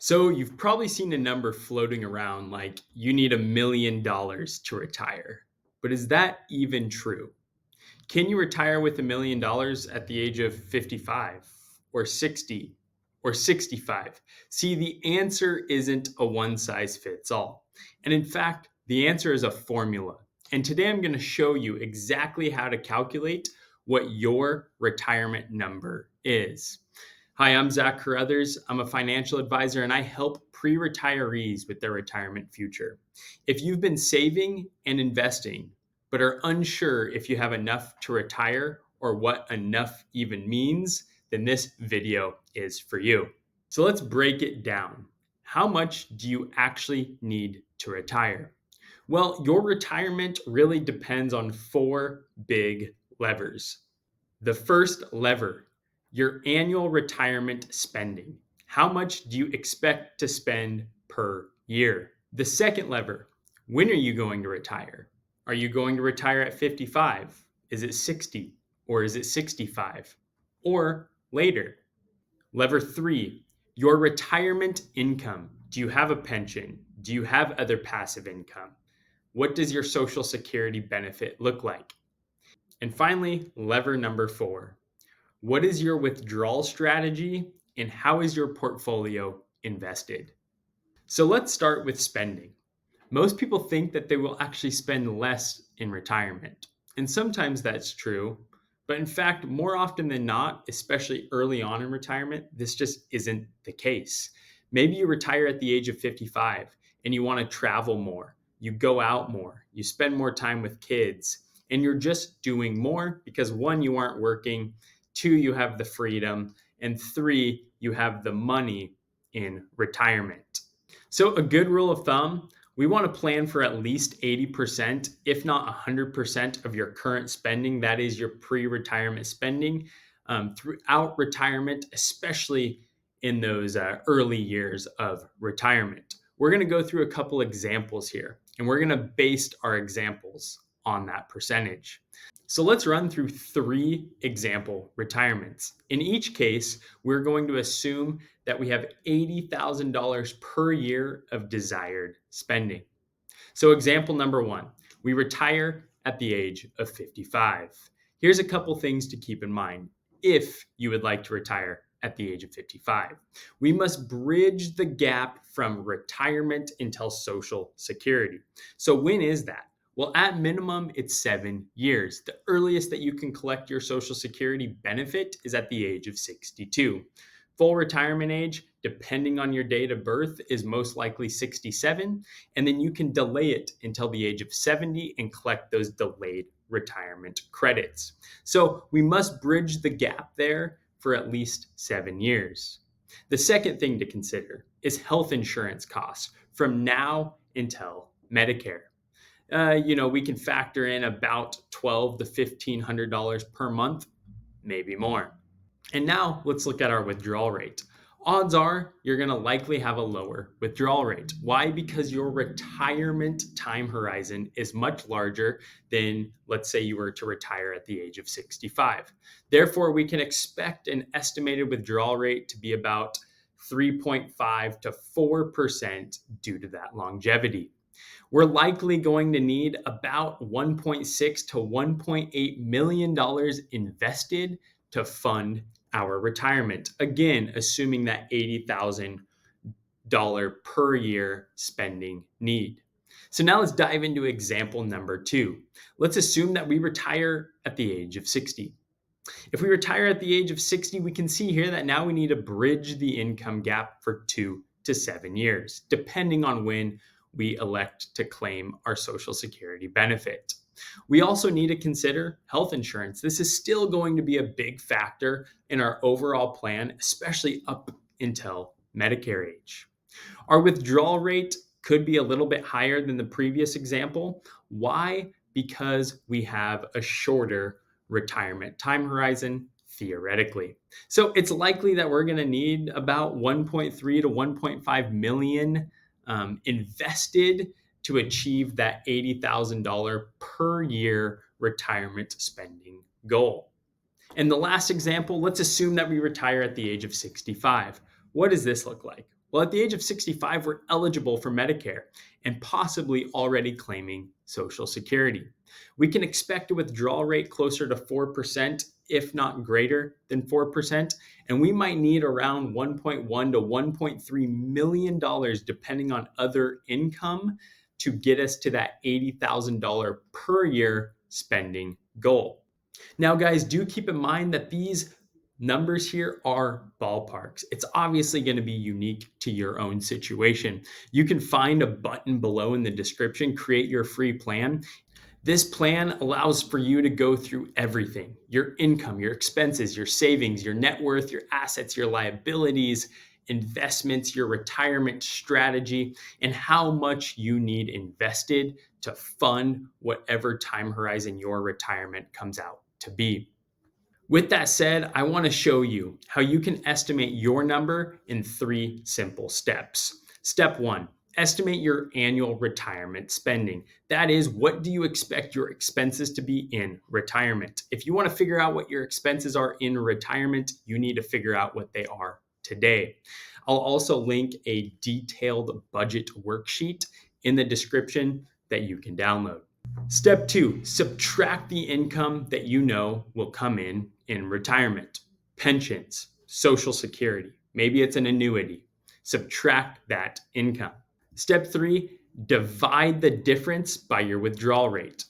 So you've probably seen a number floating around like you need $1 million to retire. But is that even true? Can you retire with $1 million at the age of 55 or 60 or 65? See, the answer isn't a one size fits all. And in fact, the answer is a formula. And today I'm going to show you exactly how to calculate what your retirement number is. Hi, I'm Zach Carruthers. I'm a financial advisor and I help pre retirees with their retirement future. If you've been saving and investing, but are unsure if you have enough to retire or what enough even means, then this video is for you. So let's break it down. How much do you actually need to retire? Well, your retirement really depends on four big levers. The first lever, your annual retirement spending. How much do you expect to spend per year? The second lever, when are you going to retire? Are you going to retire at 55? Is it 60? Or is it 65? Or later? Lever three, your retirement income. Do you have a pension? Do you have other passive income? What does your Social Security benefit look like? And finally, lever number four, what is your withdrawal strategy and how is your portfolio invested? So let's start with spending. Most people think that they will actually spend less in retirement. And sometimes that's true. But in fact, more often than not, especially early on in retirement, this just isn't the case. Maybe you retire at the age of 55 and you want to travel more, you go out more, you spend more time with kids, and you're just doing more because one, you aren't working, two, you have the freedom, and three, you have the money in retirement. So, a good rule of thumb, we want to plan for at least 80%, if not 100% of your current spending. That is your pre retirement spending throughout retirement, especially in those early years of retirement. We're going to go through a couple examples here, and we're going to base our examples on that percentage. So let's run through three example retirements. In each case, we're going to assume that we have $80,000 per year of desired spending. So, example number one, we retire at the age of 55. Here's a couple things to keep in mind if you would like to retire at the age of 55. We must bridge the gap from retirement until Social Security. So, when is that? Well, at minimum, it's 7 years. The earliest that you can collect your Social Security benefit is at the age of 62. Full retirement age, depending on your date of birth, is most likely 67. And then you can delay it until the age of 70 and collect those delayed retirement credits. So we must bridge the gap there for at least 7 years. The second thing to consider is health insurance costs from now until Medicare. We can factor in about $1,200 to $1,500 per month, maybe more. And now let's look at our withdrawal rate. Odds are you're going to likely have a lower withdrawal rate. Why? Because your retirement time horizon is much larger than, let's say, you were to retire at the age of 65. Therefore, we can expect an estimated withdrawal rate to be about 3.5 to 4% due to that longevity. We're likely going to need about $1.6 to $1.8 million invested to fund our retirement. Again, assuming that $80,000 per year spending need. So now let's dive into example number two. Let's assume that we retire at the age of 60. If we retire at the age of 60, we can see here that now we need to bridge the income gap for 2 to 7 years, depending on when we elect to claim our Social Security benefit. We also need to consider health insurance. This is still going to be a big factor in our overall plan, especially up until Medicare age. Our withdrawal rate could be a little bit higher than the previous example. Why? Because we have a shorter retirement time horizon, theoretically. So it's likely that we're going to need about 1.3 to 1.5 million invested to achieve that $80,000 per year retirement spending goal. And the last example, let's assume that we retire at the age of 65. What does this look like? Well, at the age of 65, we're eligible for Medicare and possibly already claiming Social Security. We can expect a withdrawal rate closer to 4%, if not greater than 4%, and we might need around $1.1 to $1.3 million depending on other income to get us to that $80,000 per year spending goal. Now, guys, do keep in mind that these numbers here are ballparks. It's obviously going to be unique to your own situation. You can find a button below in the description, create your free plan. This plan allows for you to go through everything: your income, your expenses, your savings, your net worth, your assets, your liabilities, investments, your retirement strategy, and how much you need invested to fund whatever time horizon your retirement comes out to be. With that said, I want to show you how you can estimate your number in 3 simple steps. Step 1, estimate your annual retirement spending. That is, what do you expect your expenses to be in retirement? If you want to figure out what your expenses are in retirement, you need to figure out what they are today. I'll also link a detailed budget worksheet in the description that you can download. Step 2, subtract the income that you know will come in retirement. Pensions, Social Security, maybe it's an annuity. Subtract that income. Step 3, divide the difference by your withdrawal rate.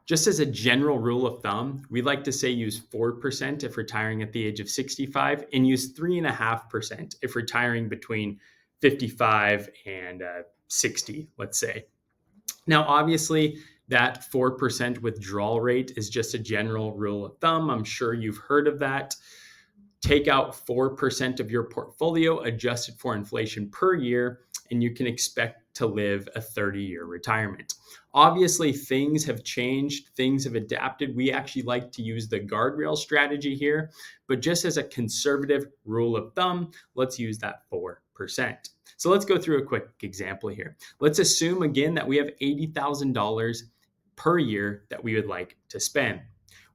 Just as a general rule of thumb, we like to say use 4% if retiring at the age of 65 and use 3.5% if retiring between 55 and 60, let's say. Now, obviously, that 4% withdrawal rate is just a general rule of thumb. I'm sure you've heard of that. Take out 4% of your portfolio adjusted for inflation per year, and you can expect to live a 30-year retirement. Obviously, things have changed, things have adapted. We actually like to use the guardrail strategy here, but just as a conservative rule of thumb, let's use that 4%. So let's go through a quick example here. Let's assume again that we have $80,000 per year that we would like to spend.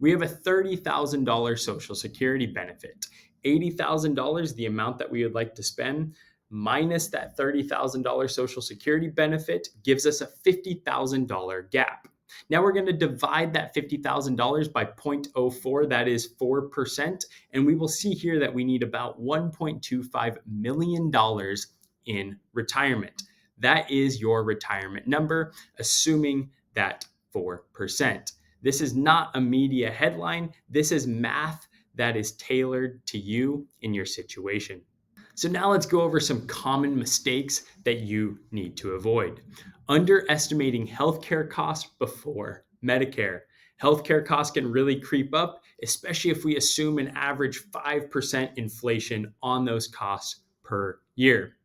We have a $30,000 Social Security benefit. $80,000, the amount that we would like to spend, minus that $30,000 Social Security benefit gives us a $50,000 gap. Now we're going to divide that $50,000 by 0.04, that is 4%, and we will see here that we need about $1.25 million in retirement. That is your retirement number, assuming that 4%. This is not a media headline. This is math that is tailored to you in your situation. So now let's go over some common mistakes that you need to avoid. Underestimating healthcare costs before Medicare. Healthcare costs can really creep up, especially if we assume an average 5% inflation on those costs per year.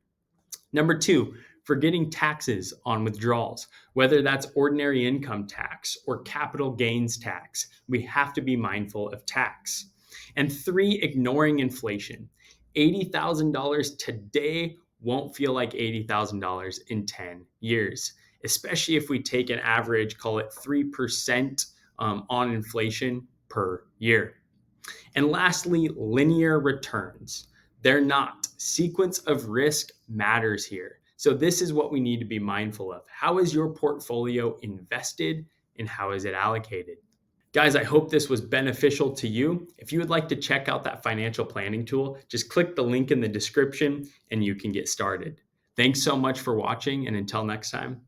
Number 2, forgetting taxes on withdrawals, whether that's ordinary income tax or capital gains tax. We have to be mindful of tax. And 3, ignoring inflation. $80,000 today won't feel like $80,000 in 10 years, especially if we take an average, call it 3% on inflation per year. And lastly, linear returns. They're not. Sequence of risk matters here. So this is what we need to be mindful of. How is your portfolio invested and how is it allocated? Guys, I hope this was beneficial to you. If you would like to check out that financial planning tool, just click the link in the description and you can get started. Thanks so much for watching, and until next time.